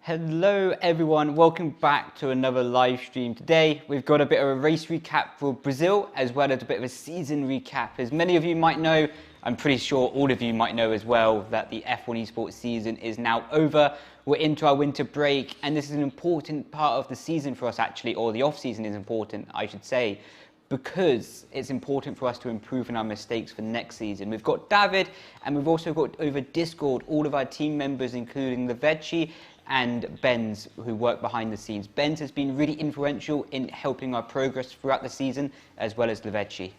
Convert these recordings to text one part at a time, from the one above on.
Hello everyone, welcome back to another live stream. Today we've got a bit of a race recap for Brazil as well as a bit of a season recap. As many of you might know, I'm pretty sure all of you might know as well, that the F1 Esports season is now over. We're into our winter break and this is an important part of the season for us actually, or the off season is important I should say, because it's important for us to improve on our mistakes for next season. We've got David and we've also got over Discord all of our team members including Levechi and Benz, who work behind the scenes. Benz has been really influential in helping our progress throughout the season, as well as Levechi.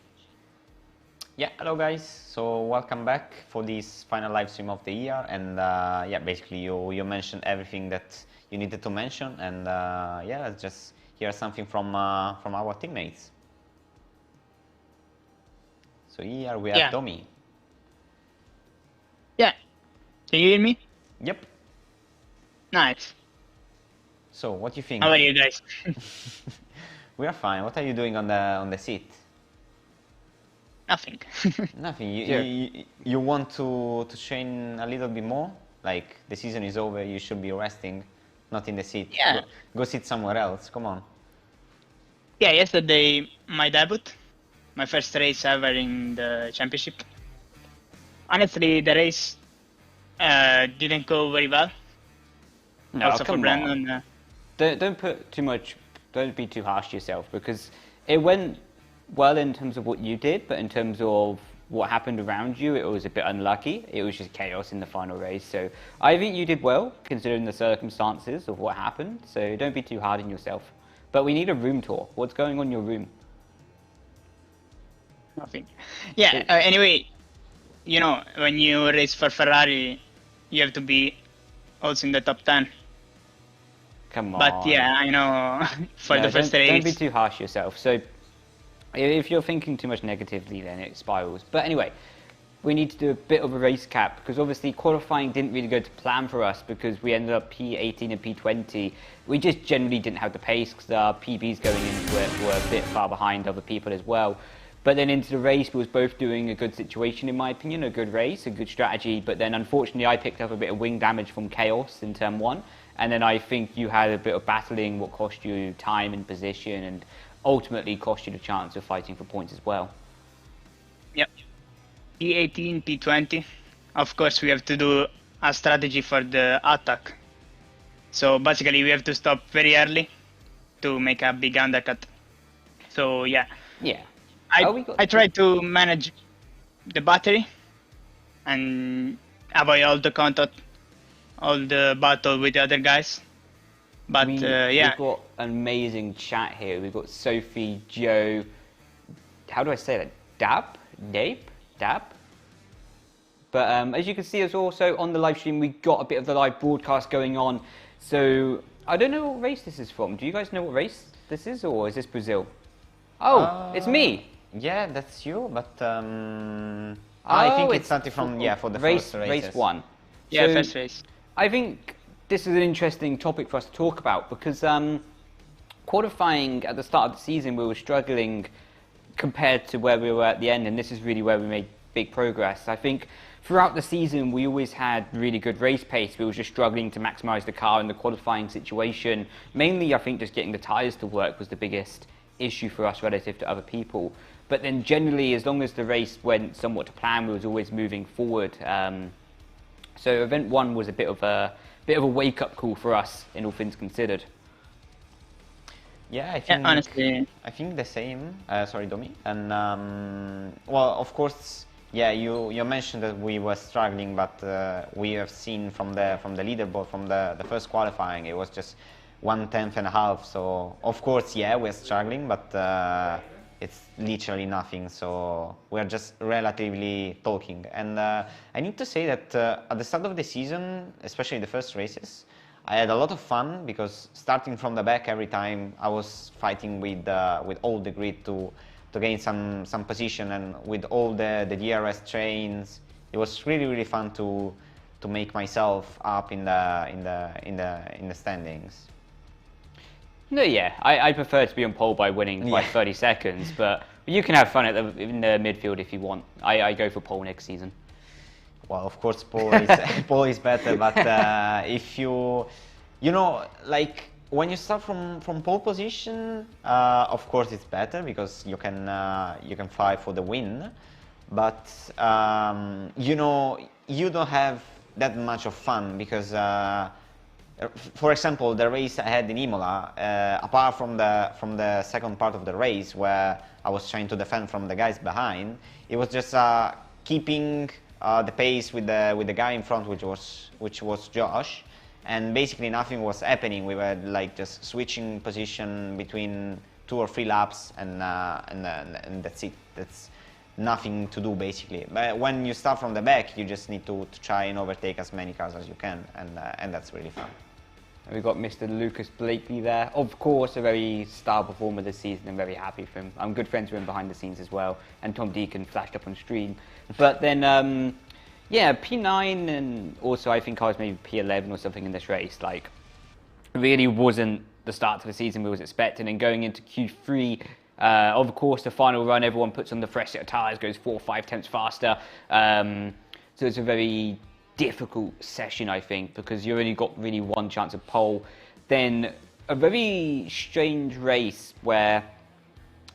Yeah, hello guys. So welcome back for this final live stream of the year, and yeah, basically you mentioned everything that you needed to mention, and yeah, let's just hear something from our teammates. So here we have Tommy. Yeah, can you hear me? Yep. Nice. So, what do you think? How are you guys? We are fine. What are you doing on the seat? Nothing. Nothing. You want to train a little bit more? Like the season is over, you should be resting, not in the seat. Yeah. Go sit somewhere else. Come on. Yeah, yesterday my debut, my first race ever in the championship. Honestly, the race didn't go very well. No, also come for Brandon. on. Don't put too much. Don't be too harsh to yourself, because it went well in terms of what you did, but in terms of what happened around you, it was a bit unlucky. It was just chaos in the final race. So I think you did well considering the circumstances of what happened. So don't be too hard on yourself. But we need a room tour. What's going on in your room? Nothing. Yeah. Anyway, you know, when you race for Ferrari, you have to be also in the top 10. Come on. But yeah, I know for the first race. Don't be too harsh yourself. So if you're thinking too much negatively, then it spirals. But anyway, we need to do a bit of a race cap, because obviously qualifying didn't really go to plan for us, because we ended up P18 and P20. We just generally didn't have the pace, because our PBs going into it were a bit far behind other people as well. But then into the race, we was both doing a good situation, in my opinion, a good race, a good strategy. But then unfortunately, I picked up a bit of wing damage from Chaos in turn 1. And then I think you had a bit of battling, what cost you time and position, and ultimately cost you the chance of fighting for points as well. Yep. P18, P20. Of course, we have to do a strategy for the attack. So basically, we have to stop very early to make a big undercut. So yeah. Yeah. I tried to manage the battery and avoid all the contact, all the battle with the other guys. But yeah. We've got an amazing chat here. We've got Sophie, Joe, how do I say that? Dab? But as you can see, as also on the live stream, we got a bit of the live broadcast going on. So I don't know what race this is from. Do you guys know what race this is, or is this Brazil? Oh, it's me. Yeah, that's you, but I think it's something from, for the first races. Race 1. Yeah, So first race. I think this is an interesting topic for us to talk about, because qualifying at the start of the season, we were struggling compared to where we were at the end, and this is really where we made big progress. I think throughout the season, we always had really good race pace. We were just struggling to maximize the car in the qualifying situation. Mainly, I think just getting the tires to work was the biggest issue for us relative to other people. But then generally, as long as the race went somewhat to plan, we was always moving forward. So event 1 was a bit of a wake-up call for us, in all things considered. Yeah, I think honestly, I think the same. Sorry, Domi. And well, of course, yeah. You mentioned that we were struggling, but we have seen from the leaderboard, from the first qualifying, it was just 1/10.5. So of course, yeah, we're struggling, but it's literally nothing. So we're just relatively talking. And I need to say that at the start of the season, especially the first races, I had a lot of fun, because starting from the back every time, I was fighting with all the grid to gain some position, and with all the DRS trains. It was really fun to make myself up in the standings. No, yeah, I prefer to be on pole by winning by 30 seconds, but you can have fun in the midfield if you want. I go for pole next season. Well, of course, pole is better, but if you you know, like when you start from pole position, of course it's better because you can fight for the win, but you know, you don't have that much of fun because for example, the race I had in Imola, apart from the second part of the race where I was trying to defend from the guys behind, it was just keeping the pace with the guy in front, which was Josh, and basically nothing was happening. We were like just switching position between 2 or 3 laps, and that's it. That's nothing to do basically. But when you start from the back, you just need to try and overtake as many cars as you can, and that's really fun. We've got Mr. Lucas Blakely there. Of course, a very star performer this season, and very happy for him. I'm good friends with him behind the scenes as well, and Tom Deacon flashed up on stream. But then, yeah, P9, and also I think I was maybe P11 or something in this race. Like, really wasn't the start to the season we was expecting. And going into Q3, of course, the final run, everyone puts on the fresh set of tyres, goes 4 or 5 tenths faster. So it's a very difficult session, I think, because you only got really one chance of pole. Then a very strange race where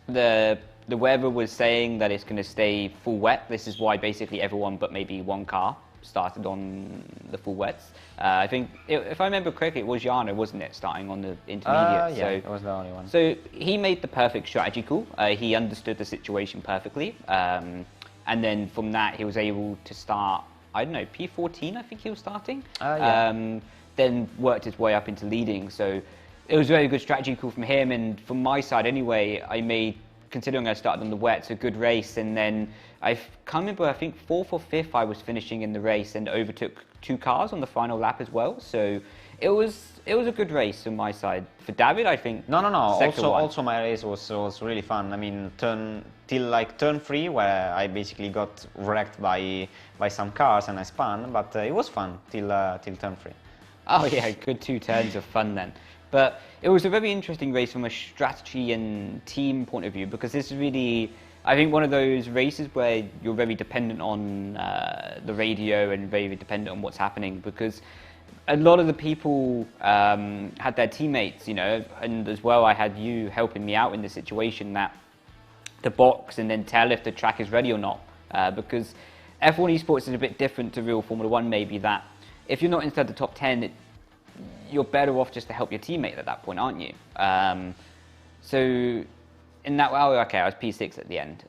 the weather was saying that it's going to stay full wet. This is why basically everyone but maybe one car started on the full wets. I think, if I remember correctly, it was Jana, wasn't it, starting on the intermediate? Yeah, it was the only one. So he made the perfect strategy call. He understood the situation perfectly. And then from that, he was able to start, I don't know, P14, I think he was starting. Yeah. Then worked his way up into leading. So it was a very good strategy call from him. And from my side anyway, I made, considering I started on the wets, a good race. And then I can't remember, I think 4th or 5th I was finishing in the race and overtook 2 cars on the final lap as well. So it was a good race on my side. For David, I think No. Also my race was really fun. I mean, turn 3, where I basically got wrecked by some cars and I spun, but it was fun till turn 3. Oh yeah, good 2 turns of fun then. But it was a very interesting race from a strategy and team point of view, because this is really, I think, one of those races where you're very dependent on the radio and very dependent on what's happening, because a lot of the people had their teammates, you know, and as well I had you helping me out in this situation, that to box and then tell if the track is ready or not, because F1 Esports is a bit different to real Formula 1 maybe, that if you're not inside the top 10, you're better off just to help your teammate at that point, aren't you? So in that way, okay, I was P6 at the end.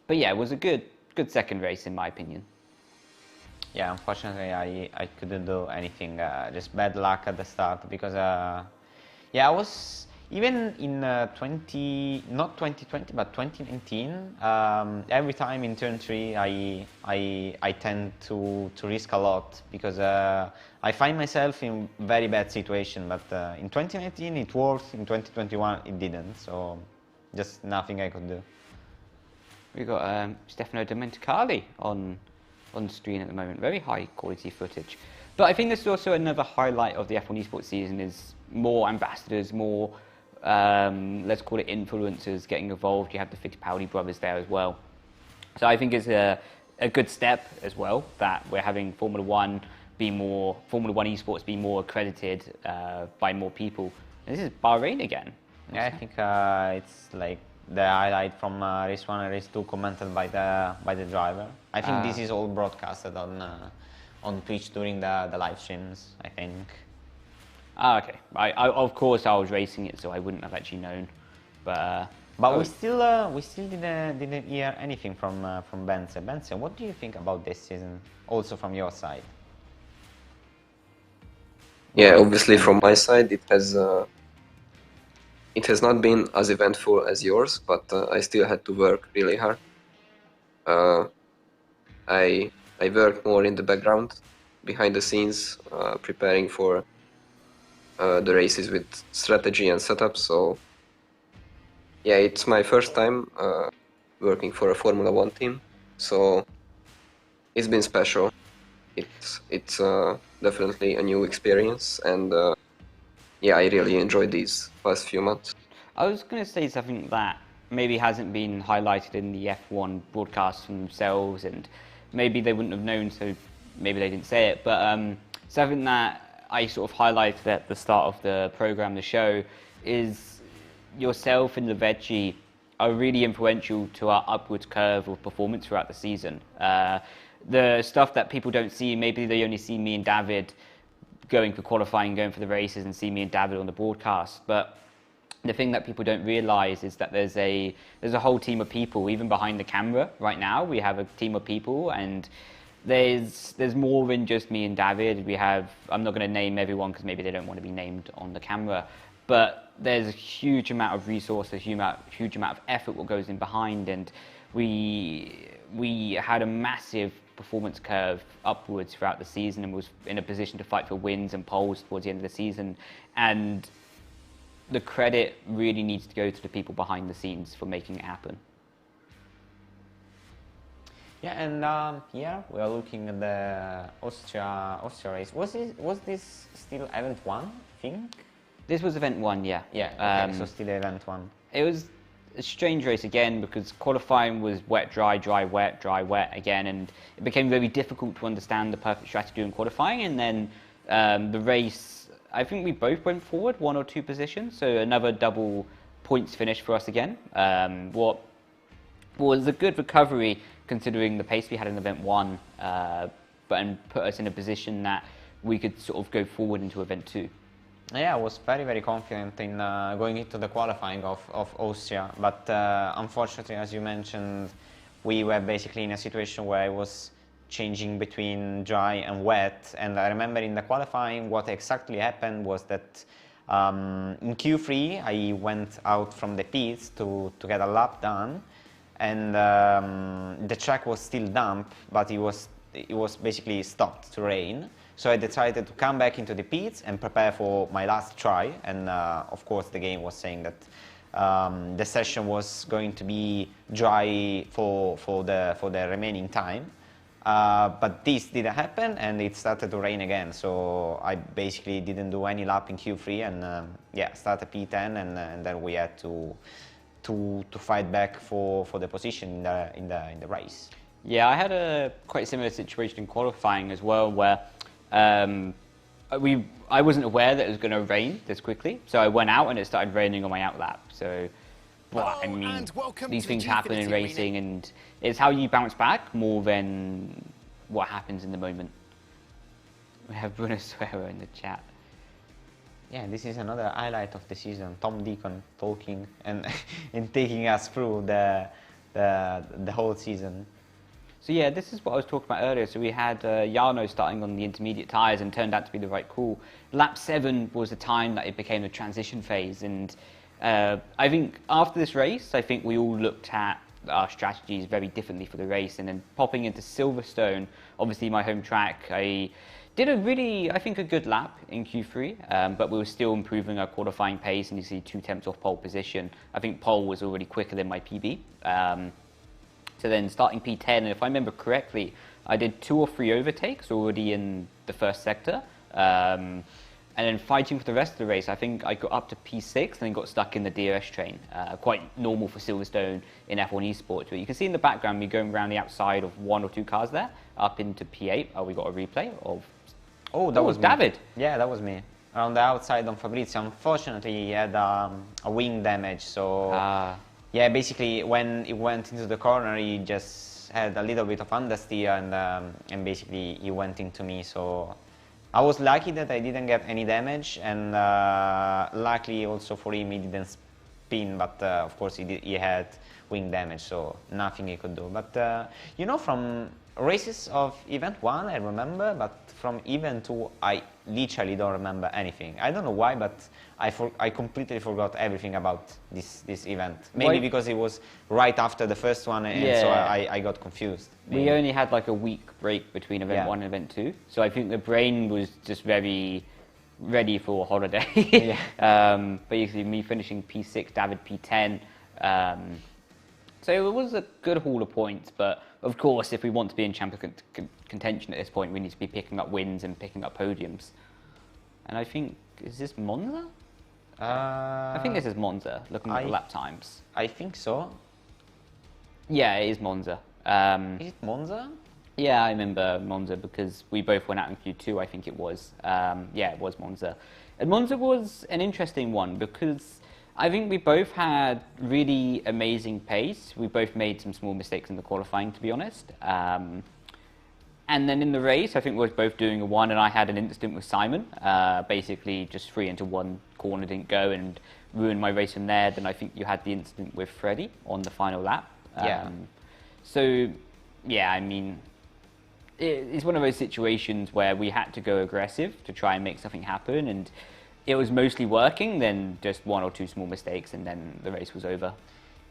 But yeah, it was a good second race in my opinion. Yeah, unfortunately I couldn't do anything, just bad luck at the start, because yeah, I was, even in not 2020 but 2019, every time in turn 3 I tend to risk a lot, because I find myself in very bad situation, but in 2019 it worked, in 2021 it didn't, so just nothing I could do. We've got Stefano Domenicali on screen at the moment. Very high quality footage. But I think this is also another highlight of the F1 Esports season, is more ambassadors, more, let's call it influencers getting involved. You have the Fittipaldi brothers there as well. So I think it's a good step as well that we're having Formula 1 Esports be more accredited by more people. And this is Bahrain again. Yeah, I think it's like the highlight from race 1 and race 2 commented by the driver. I think this is all broadcasted on Twitch during the live streams, I think. Okay. I of course I was racing it, so I wouldn't have actually known. But we still didn't hear anything from Bence. Bence, what do you think about this season? Also from your side. Yeah, obviously from my side it has not been as eventful as yours, but I still had to work really hard. I worked more in the background, behind the scenes, preparing for the races with strategy and setup. So yeah, it's my first time working for a Formula 1 team, so it's been special. It's definitely a new experience, and yeah, I really enjoyed these past few months. I was going to say something that maybe hasn't been highlighted in the F1 broadcasts themselves, and maybe they wouldn't have known, so maybe they didn't say it, but something that I sort of highlighted at the start of the program, the show, is yourself and Levechi are really influential to our upwards curve of performance throughout the season. The stuff that people don't see, maybe they only see me and David going for qualifying, going for the races, and see me and David on the broadcast. But the thing that people don't realize is that there's a whole team of people, even behind the camera right now. We have a team of people, and there's more than just me and David. We have, I'm not going to name everyone because maybe they don't want to be named on the camera, but there's a huge amount of resource, a huge amount of effort what goes in behind, and we had a massive performance curve upwards throughout the season and was in a position to fight for wins and poles towards the end of the season. And the credit really needs to go to the people behind the scenes for making it happen. Yeah, and here we are looking at the Austria race. Was this still event 1, I think? This was event 1, yeah. Yeah, okay, so still event 1. It was a strange race again because qualifying was wet, dry, dry, wet, dry, wet again, and it became very difficult to understand the perfect strategy in qualifying. And then the race, I think we both went forward 1 or 2 positions, so another double points finish for us again. What was a good recovery considering the pace we had in event 1, and put us in a position that we could sort of go forward into event 2. Yeah, I was very, very confident in going into the qualifying of Austria, but unfortunately, as you mentioned, we were basically in a situation where it was changing between dry and wet. And I remember in the qualifying, what exactly happened was that in Q3, I went out from the pits to get a lap done, and the track was still damp, but it was basically stopped to rain. So I decided to come back into the pits and prepare for my last try. And of course, the game was saying that the session was going to be dry for the remaining time. But this didn't happen, and it started to rain again. So I basically didn't do any lap in Q3, and yeah, started P10, and then we had to fight back for the position in the race. Yeah, I had a quite similar situation in qualifying as well, where I wasn't aware that it was going to rain this quickly, so I went out and it started raining on my out lap. So, well, I mean, these things happen in racing, and it's how you bounce back more than what happens in the moment. We have Bruno Suero in the chat. Yeah, this is another highlight of the season. Tom Deacon talking and and taking us through the whole season. So yeah, this is what I was talking about earlier. So we had Jarno starting on the intermediate tyres and turned out to be the right call. Lap 7 was the time that it became the transition phase, and I think after this race, I think we all looked at our strategies very differently for the race. And then popping into Silverstone, obviously my home track, I did I think a good lap in Q3, but we were still improving our qualifying pace, and you see 2 tenths off pole position. I think pole was already quicker than my PB. So then starting P10, and if I remember correctly, I did 2 or 3 overtakes already in the first sector. And then fighting for the rest of the race, I think I got up to P6 and then got stuck in the DRS train. Quite normal for Silverstone in F1 Esports. But you can see in the background me going around the outside of 1 or 2 cars there, up into P8. Oh, we got a replay of... Oh, that was David. Me. Yeah, that was me. Around the outside on Fabrizio. Unfortunately, he had a wing damage, so... Yeah, basically, when it went into the corner, he just had a little bit of understeer, and basically he went into me. So I was lucky that I didn't get any damage, and luckily also for him he didn't spin, but of course he had wing damage, so nothing he could do. But you know, from races of event 1 I remember, but from event 2 I literally don't remember anything. I don't know why, but I completely forgot everything about this event. Maybe because it was right after the first one, and so I got confused. We only had like a week break between event 1 and event 2, so I think the brain was just very ready for a holiday. Basically me finishing P6, David P10. So it was a good haul of points, but of course, if we want to be in champion contention at this point, we need to be picking up wins and picking up podiums. And I think, is this Monza? I think this is Monza, looking at the lap times. I think so. Yeah, it is Monza. Is it Monza? Yeah, I remember Monza because we both went out in Q2, I think it was. Yeah, it was Monza. And Monza was an interesting one because I think we both had really amazing pace. We both made some small mistakes in the qualifying, to be honest. And then in the race, I think we were both doing a one, and I had an incident with Simon. Basically, just free into one corner, didn't go, and ruined my race from there. Then I think you had the incident with Freddie on the final lap. Yeah. So, yeah, I mean, it's one of those situations where we had to go aggressive to try and make something happen, and it was mostly working. Then just one or two small mistakes, and then the race was over.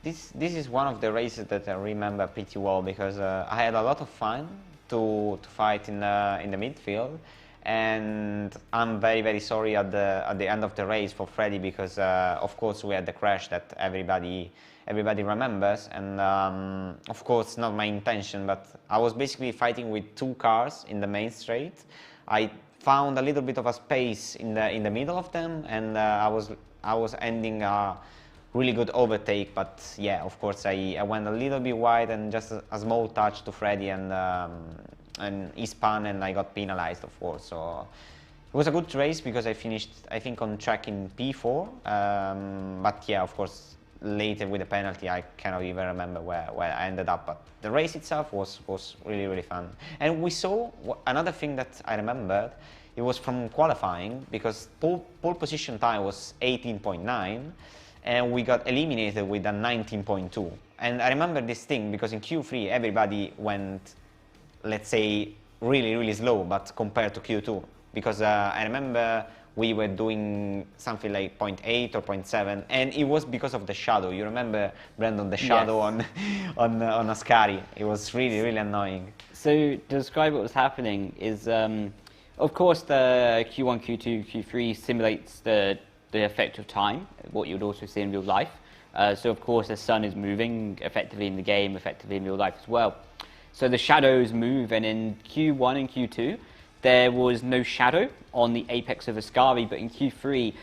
This is one of the races that I remember pretty well because I had a lot of fun to fight in the midfield, and I'm very sorry at the end of the race for Freddie because of course we had the crash that everybody remembers, and of course not my intention, but I was basically fighting with two cars in the main straight. I found a little bit of a space in the middle of them, and I was ending a really good overtake, but yeah, of course I went a little bit wide and just a small touch to Freddie, and he spun and I got penalized, of course. So it was a good race because I finished, I think, on track in P4, but yeah, of course later with the penalty I cannot even remember where I ended up, but the race itself was really fun. And we saw another thing that I remembered. It was from qualifying because pole position time was 18.9 and we got eliminated with a 19.2. And I remember this thing because in Q3 everybody went, let's say, really slow, but compared to Q2, because I remember we were doing something like 0.8 or 0.7, and it was because of the shadow. You remember, Brandon, the shadow Yes. on Ascari? It was really annoying. So to describe what was happening is, of course, the Q1, Q2, Q3 simulates the effect of time, what you would also see in real life. So of course the sun is moving effectively in the game, effectively in real life as well. So the shadows move, and in Q1 and Q2 there was no shadow on the apex of Ascari, but in Q3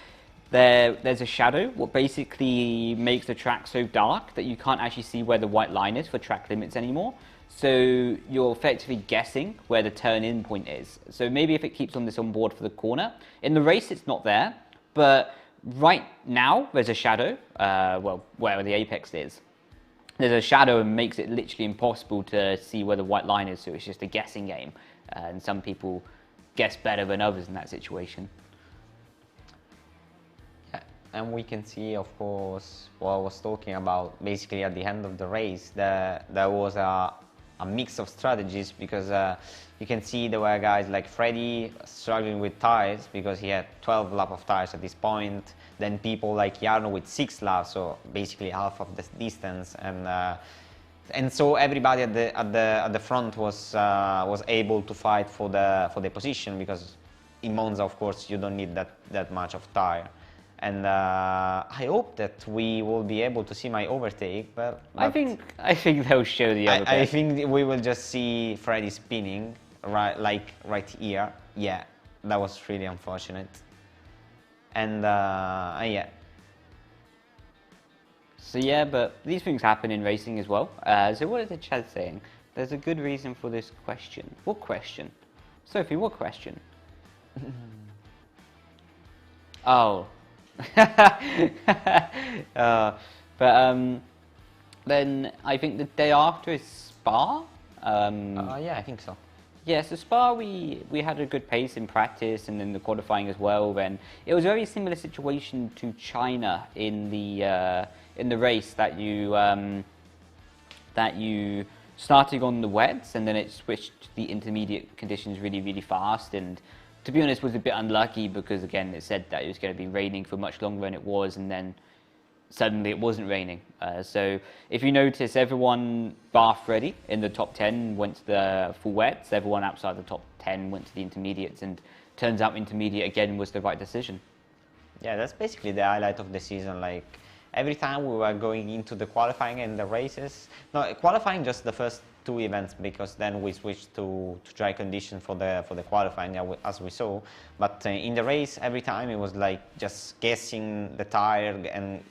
there's a shadow, what basically makes the track so dark that you can't actually see where the white line is for track limits anymore. So you're effectively guessing where the turn-in point is. So maybe if it keeps on this on board for the corner. In the race it's not there, but right now there's a shadow, well, where the apex is. There's a shadow and makes it literally impossible to see where the white line is, so it's just a guessing game. And some people guess better than others in that situation. Yeah, and we can see, of course, what I was talking about. Basically, at the end of the race, there was a mix of strategies because you can see there were guys like Freddie struggling with tires because he had 12 laps of tires at this point. Then people like Jarno with 6 laps, so basically half of the distance, and so everybody at the front was able to fight for the position because in Monza, of course, you don't need that much of tire. And I hope that we will be able to see my overtake, but I think they'll show the other I bit. think we will just see Freddie spinning right here. Yeah, that was really unfortunate. And yeah. So yeah, but these things happen in racing as well. So what is the chat saying? There's a good reason for this question. What question? Sophie, what question? Oh. Then I think the day after is Spa. Yeah, I think so. Yeah, so Spa we had a good pace in practice and in the qualifying as well. Then it was a very similar situation to China in the race that you started on the wets and then it switched to the intermediate conditions really fast. And to be honest, was a bit unlucky because again it said that it was going to be raining for much longer than it was, and then suddenly it wasn't raining. So if you notice, everyone bar Freddie in the top 10 went to the full wets, everyone outside the top 10 went to the intermediates, and turns out intermediate again was the right decision. Yeah, that's basically the highlight of the season. Like every time we were going into the qualifying and the races, no, qualifying just the first 2 events because then we switched to dry condition for the qualifying as we saw. But in the race, every time it was like just guessing the tire and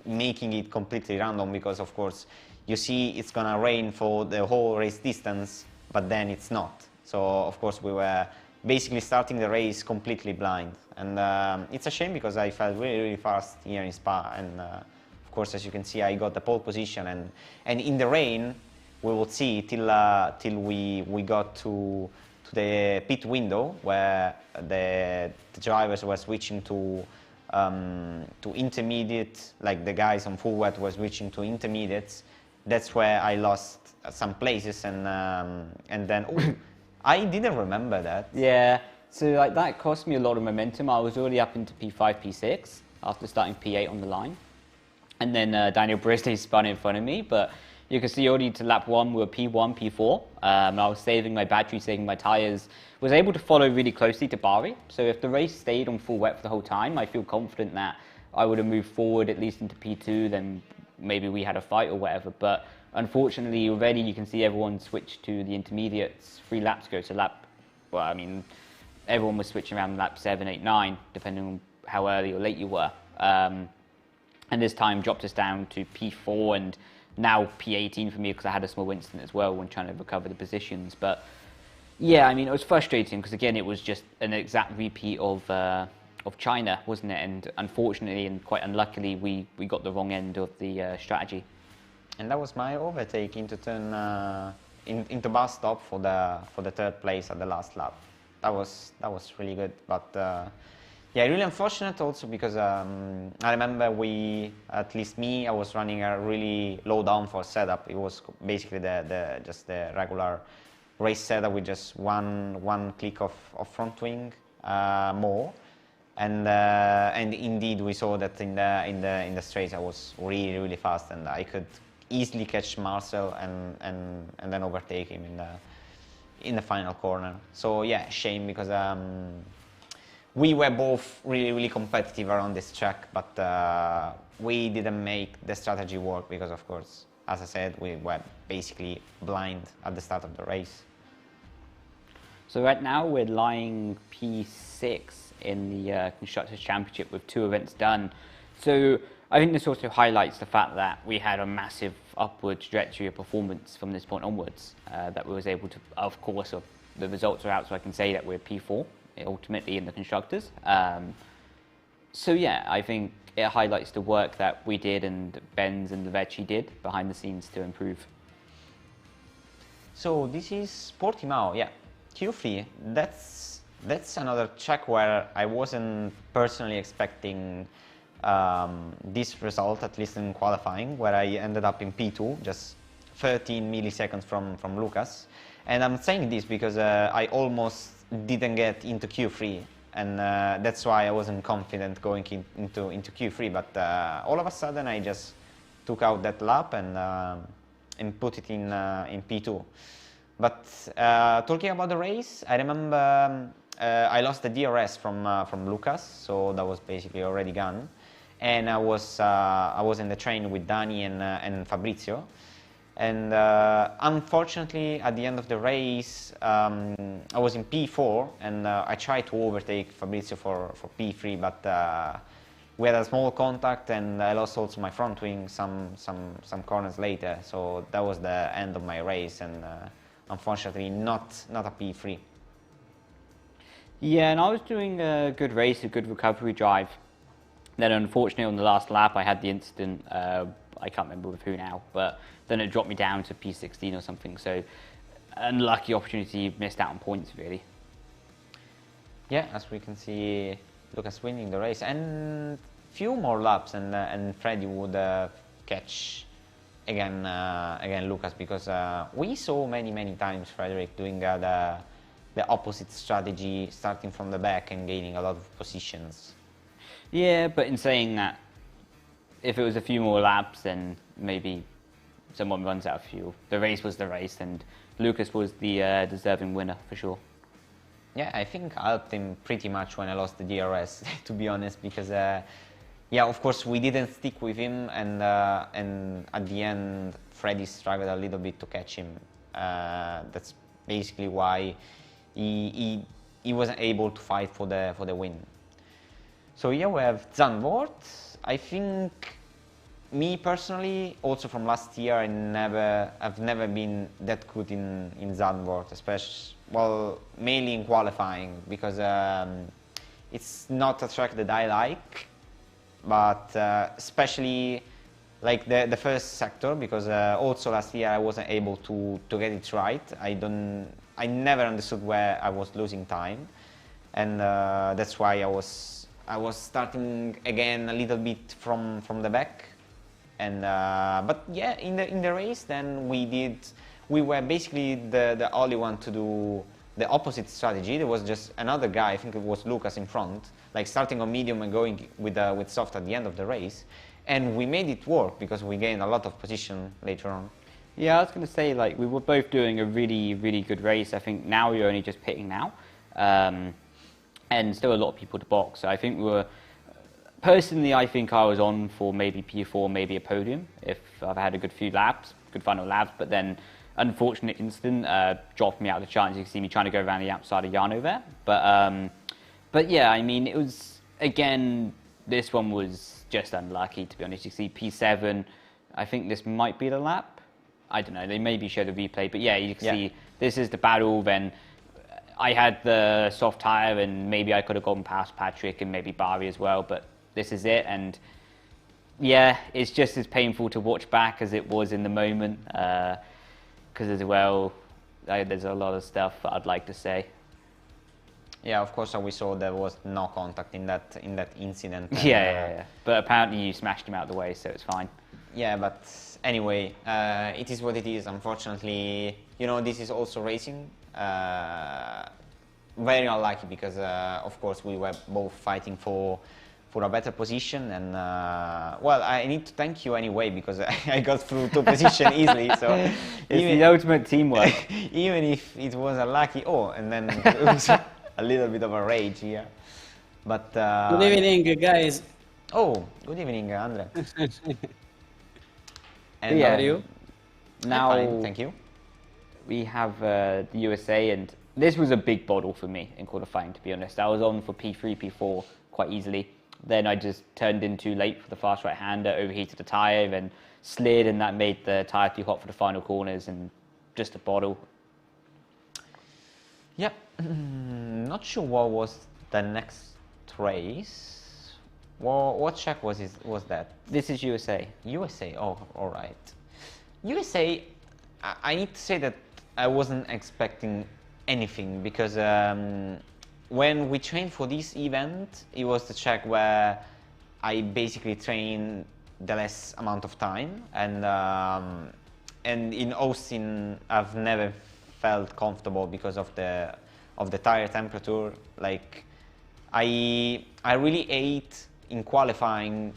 making it completely random because of course you see it's gonna rain for the whole race distance, but then it's not. So of course we were basically starting the race completely blind, and it's a shame because I felt really fast here in Spa, and of course, as you can see, I got the pole position, and in the rain we will see till we got to the pit window where the drivers were switching to intermediate, like the guys on full wet were switching to intermediates. That's where I lost some places, and then ooh, I didn't remember that. Yeah, so like that cost me a lot of momentum. I was already up into P5, P6 after starting P8 on the line. And then Daniel Briste spun in front of me, but you can see already to lap 1 we were P1, P4. I was saving my battery, saving my tyres. Was able to follow really closely to Bari. So if the race stayed on full wet for the whole time, I feel confident that I would have moved forward at least into P2, then maybe we had a fight or whatever. But unfortunately, already you can see everyone switched to the intermediates 3 laps ago. So well, I mean, everyone was switching around lap 7, 8, 9, depending on how early or late you were. And this time dropped us down to P4 and now P18 for me because I had a small incident as well when trying to recover the positions. But yeah, I mean, it was frustrating because again, it was just an exact repeat of China, wasn't it? And unfortunately and quite unluckily, we got the wrong end of the strategy. And that was my overtake into turn into bus stop for the 3rd place at the last lap. That was really good, but yeah, really unfortunate also because I remember at least me, I was running a really low downforce setup. It was basically just the regular race setup with just one click of front wing more, and indeed we saw that in the straights I was really fast, and I could easily catch Marcel and then overtake him in the final corner. So yeah, shame because we were both really competitive around this track, but we didn't make the strategy work because, of course, as I said, we were basically blind at the start of the race. So right now we're lying P6 in the Constructors' Championship with 2 events done. So I think this also highlights the fact that we had a massive upward trajectory of performance from this point onwards, that we was able to, of course, the results are out, so I can say that we're P4 ultimately in the Constructors. So yeah, I think it highlights the work that we did and Benz and Levecchi did behind the scenes to improve. So this is Portimao, yeah, Q3. That's another track where I wasn't personally expecting this result, at least in qualifying, where I ended up in P2, just 13 milliseconds from Lucas. And I'm saying this because I almost didn't get into Q3, and that's why I wasn't confident going into Q3. But all of a sudden, I just took out that lap and put it in P2. But talking about the race, I remember I lost the DRS from Lucas, so that was basically already gone. And I was in the train with Dani and Fabrizio. And unfortunately, at the end of the race, I was in P4, and I tried to overtake Fabrizio for P3, but we had a small contact, and I lost also my front wing some corners later. So that was the end of my race, and unfortunately, not a P3. Yeah, and I was doing a good race, a good recovery drive. Then unfortunately on the last lap I had the incident, I can't remember with who now, but then it dropped me down to P16 or something, so unlucky opportunity, missed out on points really. Yeah, as we can see, Lucas winning the race, and few more laps and Freddy would catch again Lucas, because we saw many times Frederick doing the opposite strategy, starting from the back and gaining a lot of positions. Yeah, but in saying that, if it was a few more laps, then maybe someone runs out of fuel. The race was the race, and Lucas was the deserving winner for sure. Yeah, I think I helped him pretty much when I lost the DRS, to be honest, because yeah, of course we didn't stick with him, and at the end Freddy struggled a little bit to catch him. That's basically why he wasn't able to fight for the win. So here we have Zandvoort. I think me personally, also from last year, I've never been that good in Zandvoort, especially, well, mainly in qualifying, because it's not a track that I like, but especially like the first sector, because also last year I wasn't able to get it right. I never understood where I was losing time, and that's why I was starting again a little bit from the back. And but yeah, in the race, then we were basically the only one to do the opposite strategy. There was just another guy, I think it was Lucas, in front, like starting on medium and going with soft at the end of the race, and we made it work because we gained a lot of position later on. Yeah, I was going to say, like, we were both doing a really, really good race. I think now you're only just pitting now, and still a lot of people to box. So I think we were, personally, I think I was on for maybe P4, maybe a podium, if I've had a good few laps, good final laps, but then unfortunate incident dropped me out of the chance. You can see me trying to go around the outside of Jarno there. But yeah, I mean, it was, again, this one was just unlucky, to be honest. You see P7, I think this might be the lap. I don't know, they maybe show the replay, but yeah, you can see this is the battle. Then I had the soft tyre, and maybe I could have gone past Patrick and maybe Barry as well, but this is it. And yeah, it's just as painful to watch back as it was in the moment, because as well, there's a lot of stuff I'd like to say. Yeah, of course, we saw there was no contact in that incident. And, Yeah. But apparently you smashed him out of the way, so it's fine. Yeah, but anyway, it is what it is. Unfortunately, you know, this is also racing. Very unlucky because, of course, we were both fighting for a better position. And well, I need to thank you anyway because I got through to position easily. So it's the ultimate teamwork. Even if it was unlucky, and then it was a little bit of a rage here. But good evening, guys. Oh, good evening, Andre. And how are you? Now, fine, thank you. We have the USA, and this was a big bottle for me in qualifying, to be honest. I was on for P3, P4 quite easily. Then I just turned in too late for the fast right-hander, overheated the tyre, then slid, and that made the tyre too hot for the final corners, and just a bottle. Yep. Not sure what was the next race. Well, what track was that? This is USA. USA. Oh, all right. USA. I need to say that I wasn't expecting anything because when we trained for this event, it was the track where I basically trained the less amount of time, and in Austin I've never felt comfortable because of the tire temperature. Like I really hate in qualifying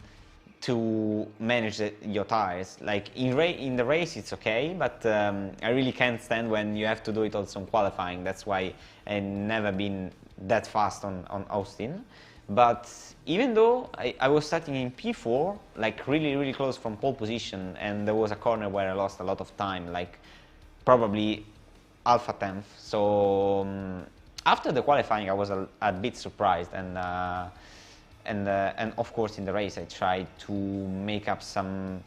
to manage your tires. Like in the race it's okay, but I really can't stand when you have to do it also in qualifying. That's why I've never been that fast on Austin. But even though I was starting in P4, like really close from pole position, and there was a corner where I lost a lot of time, like probably alpha 10th. So after the qualifying I was a bit surprised, and of course in the race I tried to make up some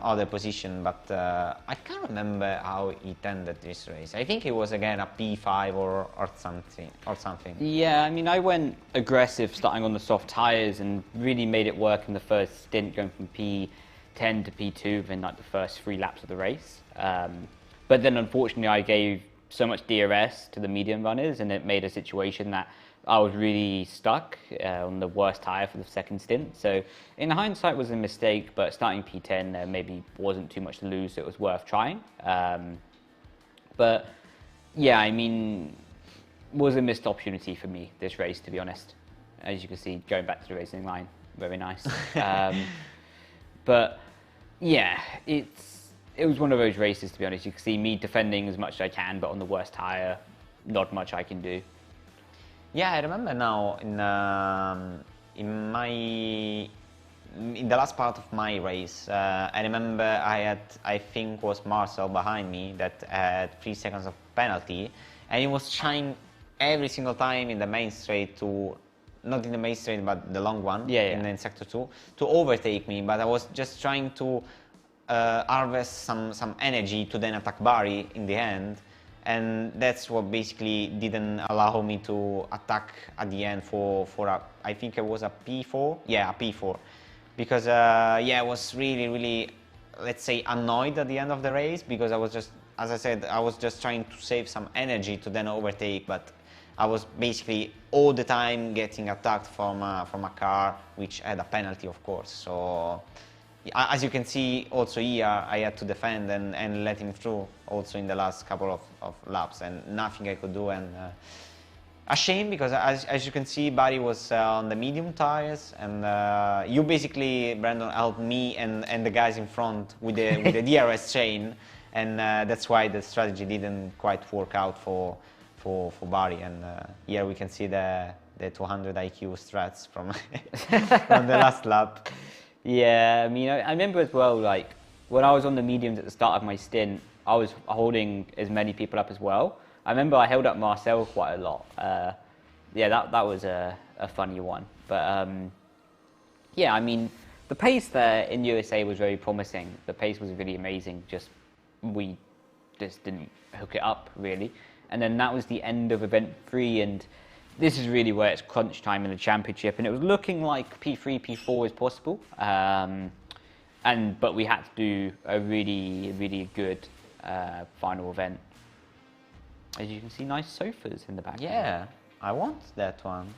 other position, but I can't remember how it ended this race. I think it was again a P5 or something. Yeah, I mean, I went aggressive starting on the soft tyres and really made it work in the first stint, going from P10 to P2 within like the first 3 laps of the race. But then unfortunately I gave so much DRS to the medium runners, and it made a situation that I was really stuck on the worst tyre for the second stint. So in hindsight it was a mistake, but starting P10 there maybe wasn't too much to lose, so it was worth trying. But yeah, I mean, was a missed opportunity for me this race, to be honest. As you can see, going back to the racing line, very nice. But yeah, it was one of those races, to be honest. You can see me defending as much as I can, but on the worst tyre, not much I can do. Yeah, I remember now in the last part of my race, I remember I think was Marcel behind me that had 3 seconds of penalty, and he was trying every single time in the main straight to not in the main straight, but the long one in sector 2, to overtake me. But I was just trying to harvest some energy to then attack Barry in the end, and that's what basically didn't allow me to attack at the end for a, I think it was a P4, yeah, a P4, because I was really, let's say, annoyed at the end of the race, because I was just, as I said, I was just trying to save some energy to then overtake, but I was basically all the time getting attacked from a car which had a penalty, of course. So as you can see also here, I had to defend and let him through also in the last couple of laps, and nothing I could do. And a shame, because as you can see, Barry was on the medium tires, and you basically, Brandon, helped me and the guys in front with the DRS chain, and that's why the strategy didn't quite work out for Barry. And here we can see the 200 IQ strats from from the last lap. Yeah, I mean, I remember as well, like, when I was on the mediums at the start of my stint, I was holding as many people up as well. I remember I held up Marcel quite a lot. Yeah, that was a funny one. But yeah, I mean, the pace there in USA was very promising. The pace was really amazing. We just didn't hook it up, really. And then that was the end of event 3, and this is really where it's crunch time in the championship, and it was looking like P3, P4 is possible. But we had to do a really good final event. As you can see, nice sofas in the back. Yeah, I want that one.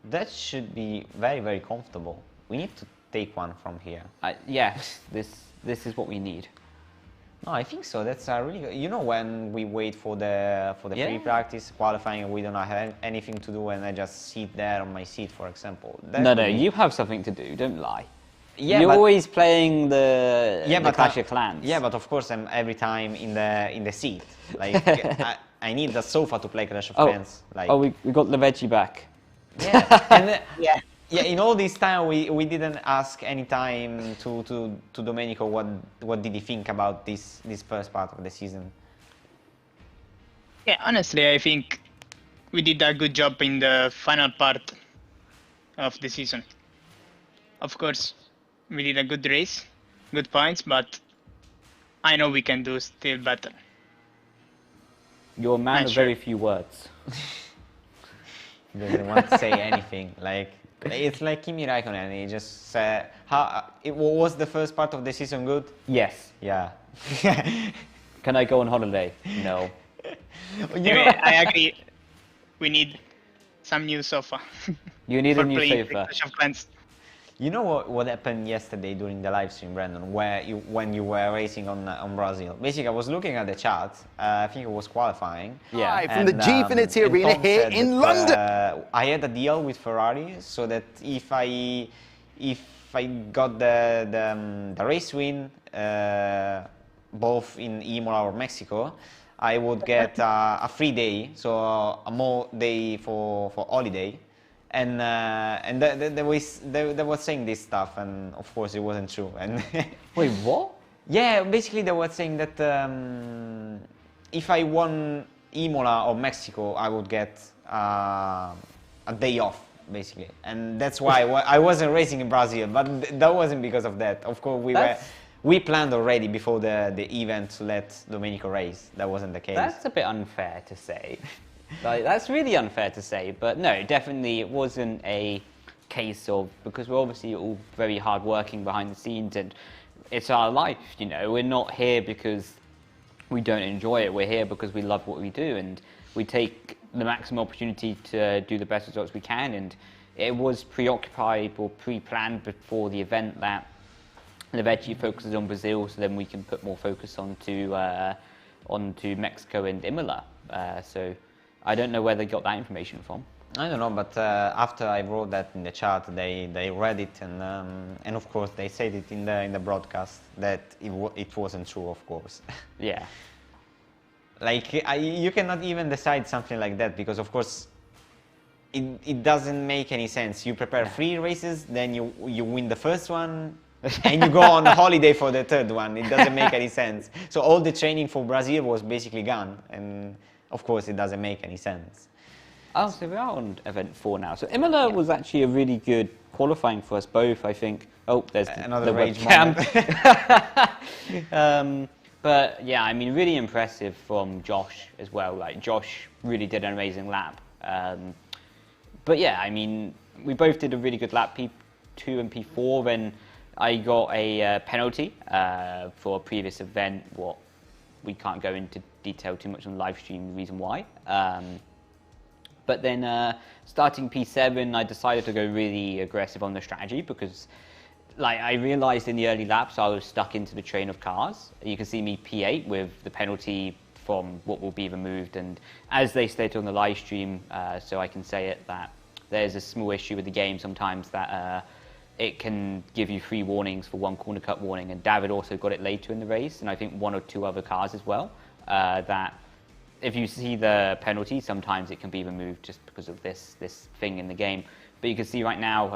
That should be very comfortable. We need to take one from here. Yeah, this is what we need. No, I think so. That's really good. You know, when we wait for the free practice qualifying and we don't have anything to do, and I just sit there on my seat, for example. No, you have something to do. Don't lie. Yeah, you're always playing the Clash of Clans. Yeah, but of course I'm every time in the seat. Like I need the sofa to play Clash of Clans. Like, we got the veggie back. Yeah, and yeah. In all this time, we didn't ask any time to Domenico what did he think about this first part of the season. Yeah, honestly, I think we did a good job in the final part of the season. Of course, we did a good race, good points, but I know we can do still better. You're a man of very few words. He doesn't want to say anything. Like, it's like Kimi Raikkonen. He just said, was the first part of the season good? Yes. Yeah. Can I go on holiday? No. Anyway, I agree. We need some new sofa. You need a new sofa. Clash of Clans. You know what happened yesterday during the live stream, Brandon, when you were racing on Brazil? Basically, I was looking at the chart. I think it was qualifying. Yeah. Live from the Gfinity Arena here in London. I had a deal with Ferrari so that if I got the race win, both in Imola or Mexico, I would get a free day, so a more day for holiday. And they were saying this stuff, and of course it wasn't true. And Wait, what? Yeah, basically they were saying that if I won Imola or Mexico, I would get a day off, basically. And that's why I wasn't racing in Brazil, but that wasn't because of that. Of course, we planned already before the event to let Domenico race. That wasn't the case. That's a bit unfair to say. Like, that's really unfair to say, but no, definitely it wasn't a case of, because we're obviously all very hard working behind the scenes, and it's our life, you know. We're not here because we don't enjoy it. We're here because we love what we do, and we take the maximum opportunity to do the best results we can. And it was preoccupied or pre-planned before the event that Levetti focuses on Brazil, so then we can put more focus onto Mexico and Imola. So I don't know where they got that information from. I don't know, but after I wrote that in the chat, they read it, and of course they said it in the broadcast that it wasn't true, of course. Yeah. Like, you cannot even decide something like that, because of course it doesn't make any sense. You prepare 3 races, then you win the first one, and you go on holiday for the third one. It doesn't make any sense. So all the training for Brazil was basically gone, and of course it doesn't make any sense. Oh, so we are on event 4 now. So Imola was actually a really good qualifying for us both, I think. Oh, there's Another the rage webcam. moment. But yeah, I mean, really impressive from Josh as well. Like, Josh really did an amazing lap. But yeah, I mean, we both did a really good lap, P2 and P4, then I got a penalty for a previous event. What we can't go into detail too much on the live stream, the reason why. But then starting P7, I decided to go really aggressive on the strategy because like I realized in the early laps I was stuck into the train of cars. You can see me P8 with the penalty from what will be removed, and as they stated on the live stream, so I can say it, that there's a small issue with the game sometimes that it can give you 3 warnings for 1 corner cut warning, and David also got it later in the race, and I think 1 or 2 other cars as well, that if you see the penalty, sometimes it can be removed just because of this thing in the game. But you can see right now,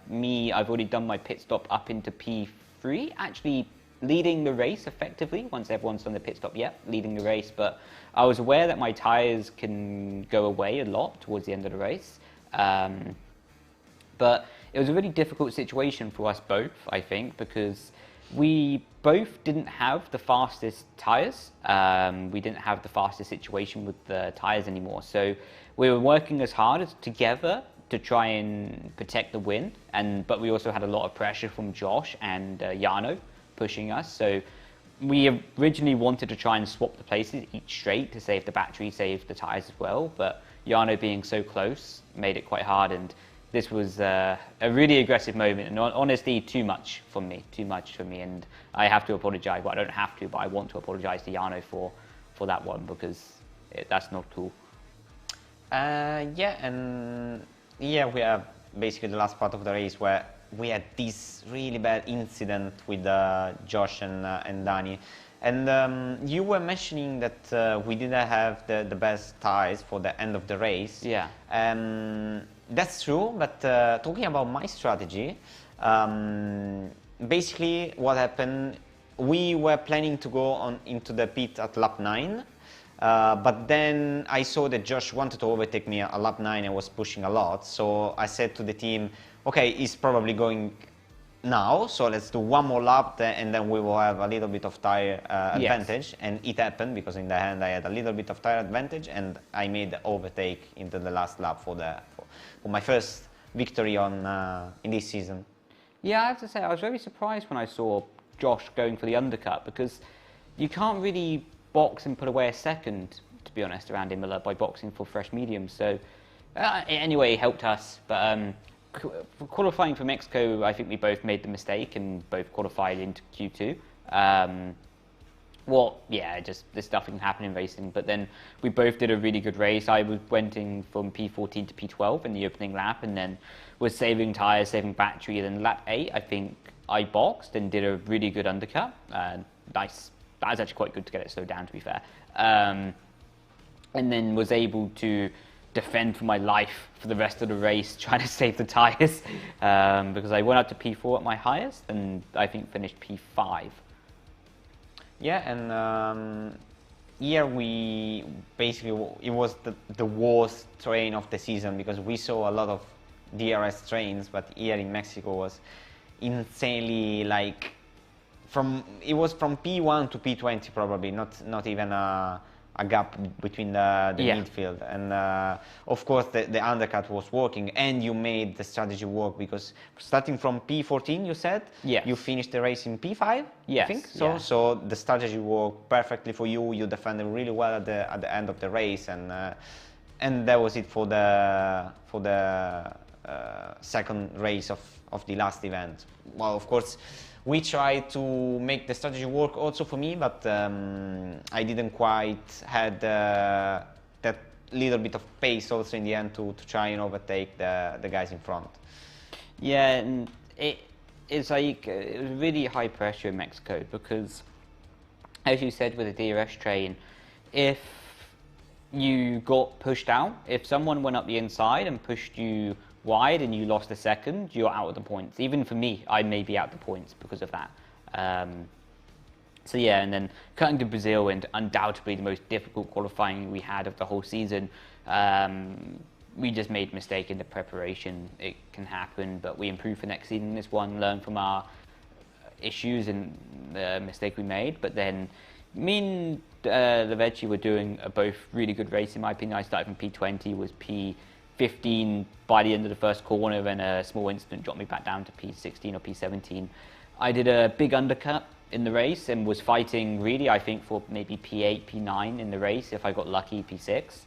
I've already done my pit stop up into P3, actually leading the race effectively, once everyone's done the pit stop, leading the race. But I was aware that my tyres can go away a lot towards the end of the race. But it was a really difficult situation for us both, I think, because we both didn't have the fastest tyres. We didn't have the fastest situation with the tyres anymore. So we were working as hard as together to try and protect the win. But we also had a lot of pressure from Josh and Jarno pushing us. So we originally wanted to try and swap the places each straight to save the battery, save the tyres as well. But Jarno being so close made it quite hard. And this was a really aggressive moment, and honestly, too much for me. And I have to apologise. Well, I don't have to, but I want to apologise to Jarno for that one, because that's not cool. We are basically the last part of the race where we had this really bad incident with Josh and Danny. And you were mentioning that we didn't have the best tyres for the end of the race. Yeah. That's true, but talking about my strategy, basically what happened, we were planning to go into the pit at lap 9, but then I saw that Josh wanted to overtake me at lap 9 and was pushing a lot, so I said to the team, okay, he's probably going now, so let's do 1 more lap and then we will have a little bit of tire advantage. And it happened, because in the end I had a little bit of tire advantage and I made the overtake into the last lap for my first victory in this season. Yeah, I have to say I was very surprised when I saw Josh going for the undercut, because you can't really box and put away a second, to be honest, around Imola by boxing for fresh mediums. So anyway, it helped us. But for qualifying for Mexico, I think we both made the mistake and both qualified into Q2. Just this stuff can happen in racing. But then we both did a really good race. I went in from P14 to P12 in the opening lap, and then was saving tyres, saving battery. And then lap 8, I think I boxed and did a really good undercut. Nice. That was actually quite good to get it slowed down, to be fair. And then was able to defend for my life for the rest of the race, trying to save the tyres, because I went up to P4 at my highest, and I think finished P5. Yeah, and here we basically, it was the worst train of the season, because we saw a lot of DRS trains, but here in Mexico was insanely, like, it was from P1 to P20 probably, not even a gap between the midfield. And of course the undercut was working, and you made the strategy work, because starting from P14, you said, you finished the race in P5, yes, I think so. So the strategy worked perfectly for you. You defended really well at the end of the race, and that was it for the second race of the last event. Well, of course, we tried to make the strategy work also for me, but I didn't quite had that little bit of pace also in the end to try and overtake the guys in front. Yeah, and it's like, it was really high pressure in Mexico, because, as you said with the DRS train, if you got pushed out, if someone went up the inside and pushed you wide and you lost a second, you're out of the points. Even for me, I may be out of the points because of that. So yeah, and then cutting to Brazil, and undoubtedly the most difficult qualifying we had of the whole season. we just made a mistake in the preparation. It can happen, but we improve for next season. This one, learn from our issues and the mistake we made. But then me and the Veggie were doing both really good races in my opinion. I started from P20, was P15 by the end of the first corner, and a small incident dropped me back down to P16 or P17. I did a big undercut in the race and was fighting really, I think, for maybe P8, P9 in the race, if I got lucky, P6.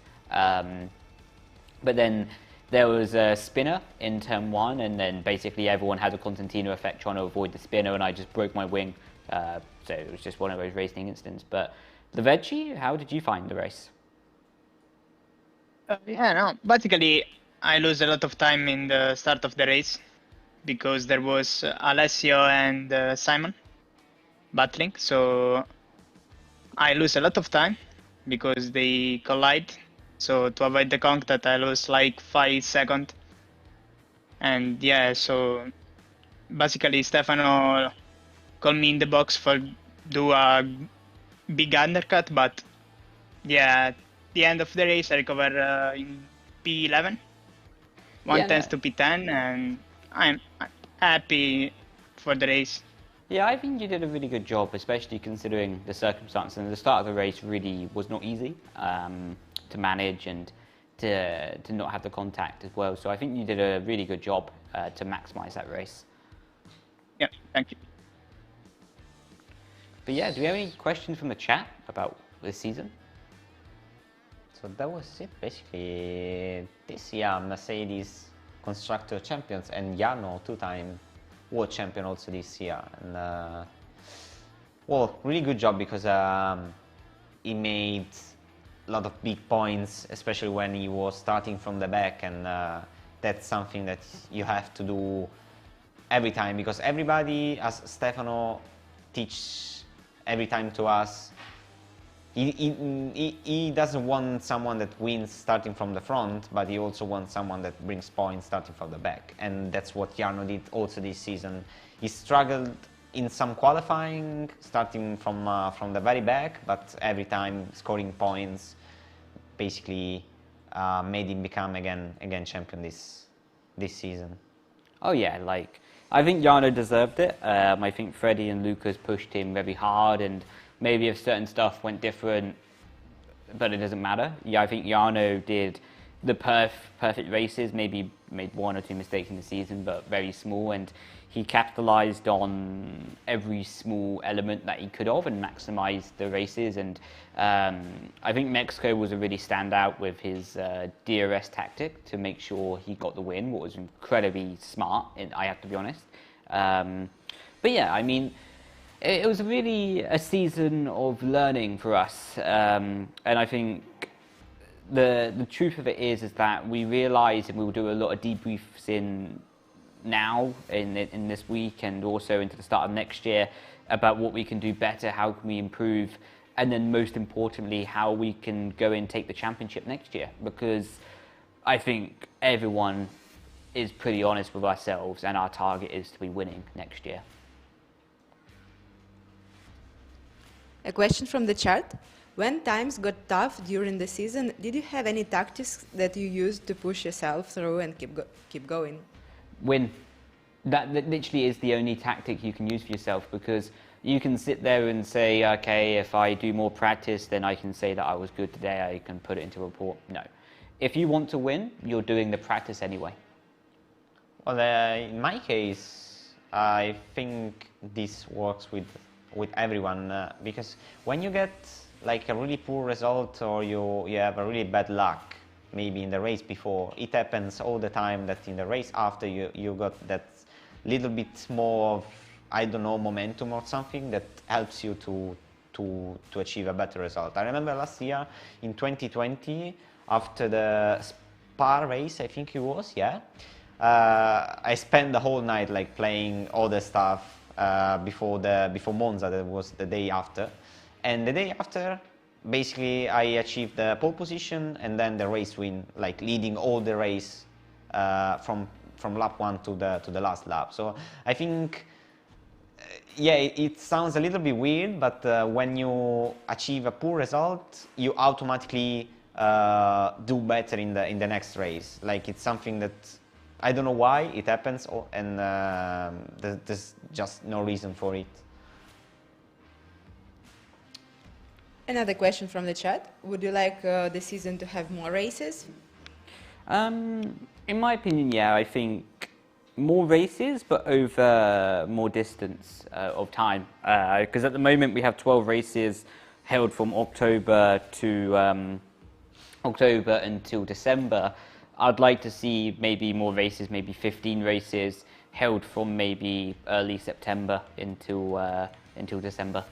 But then there was a spinner in turn 1, and then basically everyone had a Constantino effect trying to avoid the spinner, and I just broke my wing. So it was just one of those racing incidents. But the Veggie, how did you find the race? Yeah, no, basically I lose a lot of time in the start of the race because there was Alessio and Simon battling, so I lose a lot of time because they collide. So to avoid the contact, I lose like 5 seconds. And yeah, so basically Stefano called me in the box for do a big undercut, but yeah, at the end of the race I recover in P11, 1/10 to P10, and I'm happy for the race. Yeah, I think you did a really good job, especially considering the circumstances. And the start of the race really was not easy to manage and to not have the contact as well. So I think you did a really good job to maximize that race. Yeah, thank you. But yeah, do we have any questions from the chat about this season? So that was it, basically. This year, Mercedes Constructor Champions, and Jarno, 2-time World Champion also this year. And well, really good job, because he made a lot of big points, especially when he was starting from the back, and that's something that you have to do every time, because everybody, as Stefano teach every time to us, he doesn't want someone that wins starting from the front, but he also wants someone that brings points starting from the back. And that's what Jarno did also this season. He struggled in some qualifying, starting from the very back, but every time scoring points, basically made him become again champion this season. Oh yeah, like I think Jarno deserved it. I think Freddie and Lucas pushed him very hard, and maybe if certain stuff went different, but it doesn't matter. Yeah, I think Jarno did the perfect races, maybe made 1 or 2 mistakes in the season, but very small, and he capitalized on every small element that he could have and maximized the races. And I think Mexico was a really standout with his DRS tactic to make sure he got the win, what was incredibly smart, I have to be honest. But yeah, I mean, it was really a season of learning for us, and I think the truth of it is that we realise, and we will do a lot of debriefs in this week and also into the start of next year, about what we can do better, how can we improve, and then most importantly, how we can go and take the championship next year, because I think everyone is pretty honest with ourselves, and our target is to be winning next year. A question from the chat. When times got tough during the season, did you have any tactics that you used to push yourself through and keep going? Win. That literally is the only tactic you can use for yourself, because you can sit there and say, okay, if I do more practice, then I can say that I was good today, I can put it into a report. No. If you want to win, you're doing the practice anyway. Well, in my case, I think this works with everyone, because when you get like a really poor result, or you have a really bad luck, maybe in the race before, it happens all the time that in the race after you got that little bit more of, I don't know, momentum or something that helps you to achieve a better result. I remember last year in 2020, after the Spa race, I think it was, yeah, I spent the whole night like playing all the stuff before Monza, that was the day after. And the day after, basically, I achieved the pole position and then the race win, like leading all the race from lap 1 to the last lap. So I think, yeah, it sounds a little bit weird, but when you achieve a poor result, you automatically do better in the next race. Like, it's something that I don't know why it happens, and there's just no reason for it. Another question from the chat. Would you like the season to have more races? In my opinion, yeah, I think more races, but over more distance of time. Because at the moment we have 12 races held from October until December. I'd like to see maybe more races, maybe 15 races held from maybe early September until December.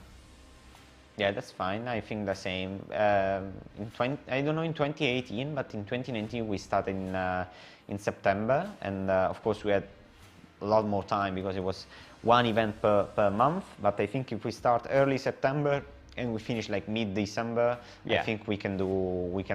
Yeah, that's fine. I think the same. I don't know in 2018, but in 2019 we started in September, and of course we had a lot more time because it was one event per month. But I think if we start early September and we finish like mid-December, I think we can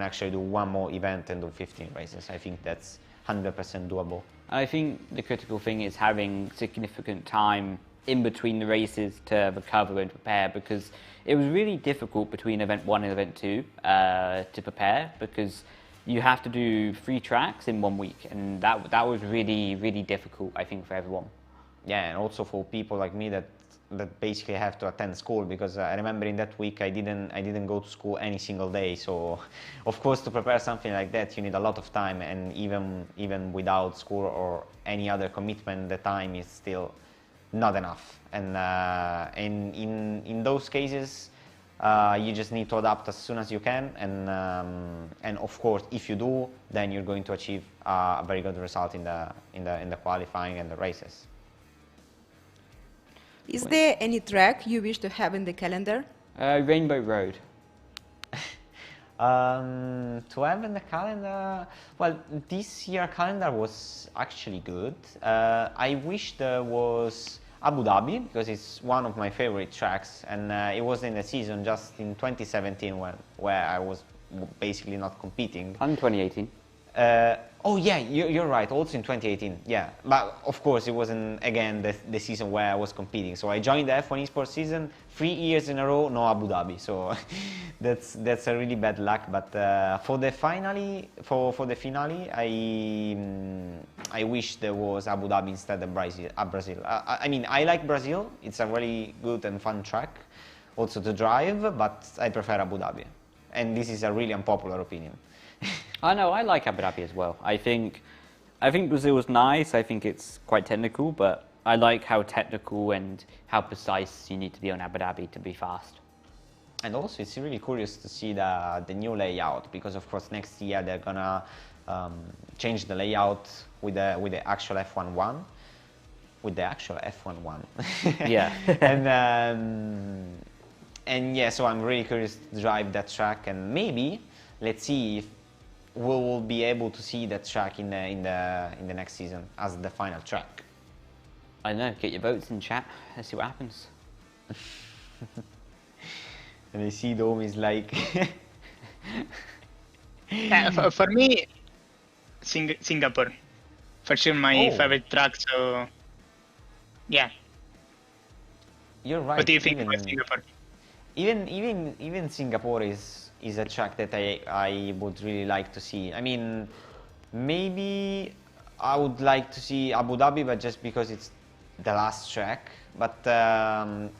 actually do one more event and do 15 races. I think that's 100% doable. I think the critical thing is having significant time in between the races to recover and prepare, because it was really difficult between event 1 and event 2 to prepare, because you have to do 3 tracks in 1 week, and that was really difficult, I think, for everyone. Yeah, and also for people like me that basically have to attend school, because I remember in that week I didn't go to school any single day. So of course, to prepare something like that you need a lot of time, and even without school or any other commitment, the time is still not enough. And in those cases you just need to adapt as soon as you can, and of course if you do, then you're going to achieve a very good result in the qualifying and the races. Is there any track you wish to have in the calendar? Rainbow Road. To have in the calendar, well, this year calendar was actually good. I wish there was Abu Dhabi, because it's one of my favorite tracks, and it was in the season just in 2017 where I was basically not competing. And 2018. Oh yeah, you're right, also in 2018, yeah. But of course it wasn't, again, the season where I was competing. So I joined the F1 Esports season 3 years in a row, no Abu Dhabi. So that's a really bad luck. But for the finale, I wish there was Abu Dhabi instead of Brazil. I mean, I like Brazil. It's a really good and fun track also to drive, but I prefer Abu Dhabi. And this is a really unpopular opinion. I know, I like Abu Dhabi as well. I think Brazil is nice. I think it's quite technical, but I like how technical and how precise you need to be on Abu Dhabi to be fast. And also, it's really curious to see the new layout, because of course next year they're gonna change the layout with the actual F1-1. With the actual F1-1. Yeah. And yeah, so I'm really curious to drive that track, and maybe let's see if we will be able to see that track in the next season as the final track. I know, get your votes in chat, let's see what happens. And I see Dome is like... For me, Singapore. For sure my favorite track, so yeah. You're right. What do you think about Singapore? Even Singapore is a track that I would really like to see. I mean, maybe I would like to see Abu Dhabi, but just because it's the last track. But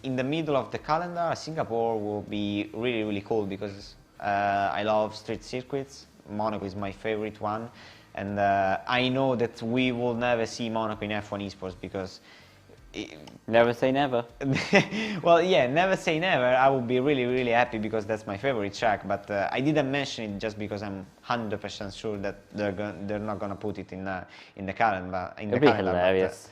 in the middle of the calendar, Singapore will be really cool, because I love street circuits. Monaco is my favorite one, and I know that we will never see Monaco in F1 Esports, because never say never. Well, yeah, never say never. I would be really happy, because that's my favorite track. But I didn't mention it just because I'm 100% sure that they're not gonna put it in the calendar. It'd be hilarious.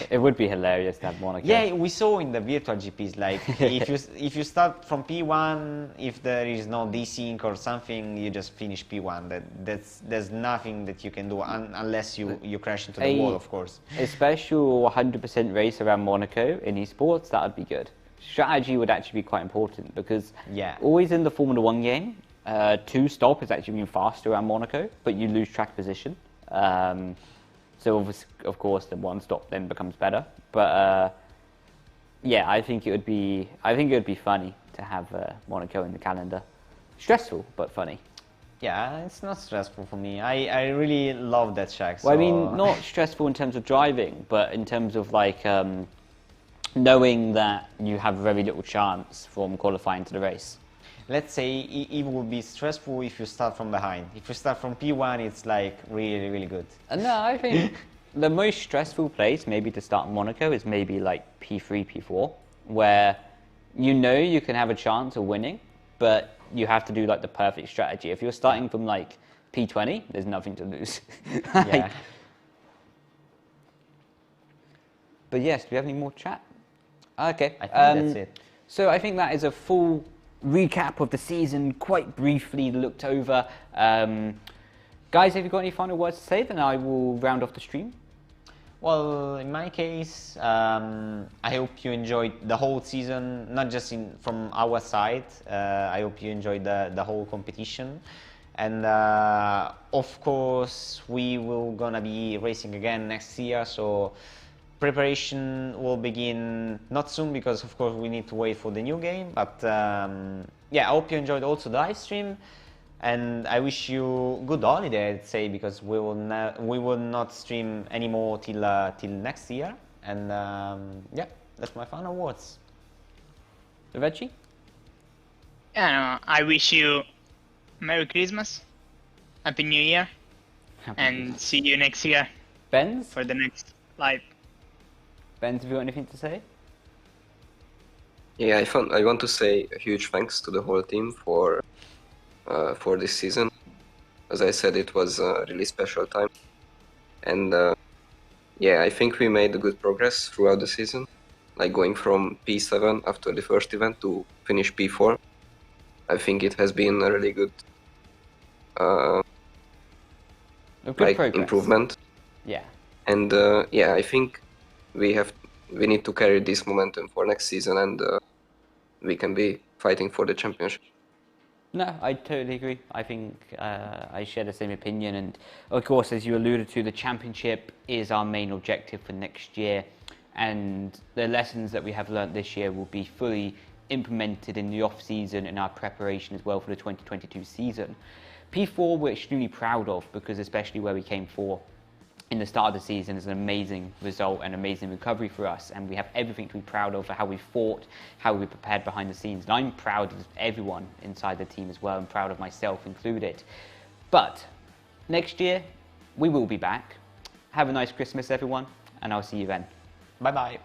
It would be hilarious to have Monaco. Yeah, we saw in the virtual GPs, like if you start from P1, if there is no desync or something, you just finish P1. There's nothing that you can do unless you crash into the wall, of course. A special 100% race around Monaco in esports, that would be good. Strategy would actually be quite important, because always in the Formula 1 game, 2 stop is actually even faster around Monaco, but you lose track position. So of course the 1 stop then becomes better, but yeah, I think it would be funny to have Monaco in the calendar. Stressful but funny. Yeah, it's not stressful for me. I really love that track. Well, I so- mean, not stressful in terms of driving, but in terms of like knowing that you have very little chance from qualifying to the race. Let's say it will be stressful if you start from behind. If you start from P1, it's like really, really good. No, I think the most stressful place maybe to start in Monaco is maybe like P3, P4, where you know you can have a chance of winning, but you have to do like the perfect strategy. If you're starting from like P20, there's nothing to lose. Like, Yeah. But yes, do we have any more chat? Okay. I think that's it. So I think that is a full recap of the season, quite briefly looked over. Guys, have you got any final words to say? Then I will round off the stream. Well, in my case, I hope you enjoyed the whole season, not just from our side. I hope you enjoyed the whole competition. And of course, we will gonna be racing again next year, so preparation will begin not soon because of course we need to wait for the new game. But yeah, I hope you enjoyed also the live stream. And I wish you good holiday, I'd say, because we will not stream anymore till next year. And yeah, that's my final words. Reggie? Yeah, no, I wish you Merry Christmas, Happy New Year, and see you next year Benz? for the next live. Benz, have you got anything to say? Yeah, I want to say a huge thanks to the whole team for this season. As I said, it was a really special time, and yeah, I think we made good progress throughout the season, like going from P7 after the first event to finish P4. I think it has been a really good, A good like progress. improvement. Yeah. And yeah, I think we need to carry this momentum for next season, and we can be fighting for the championship. No, I totally agree. I think I share the same opinion. And of course, as you alluded to, the championship is our main objective for next year. And the lessons that we have learnt this year will be fully implemented in the off-season and our preparation as well for the 2022 season. P4 we're extremely proud of because especially where we came for in the start of the season is an amazing result and amazing recovery for us, and we have everything to be proud of for how we fought, how we prepared behind the scenes. And I'm proud of everyone inside the team as well, and proud of myself included. But next year we will be back. Have a nice Christmas everyone, and I'll see you then. Bye bye.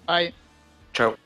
Bye. Ciao.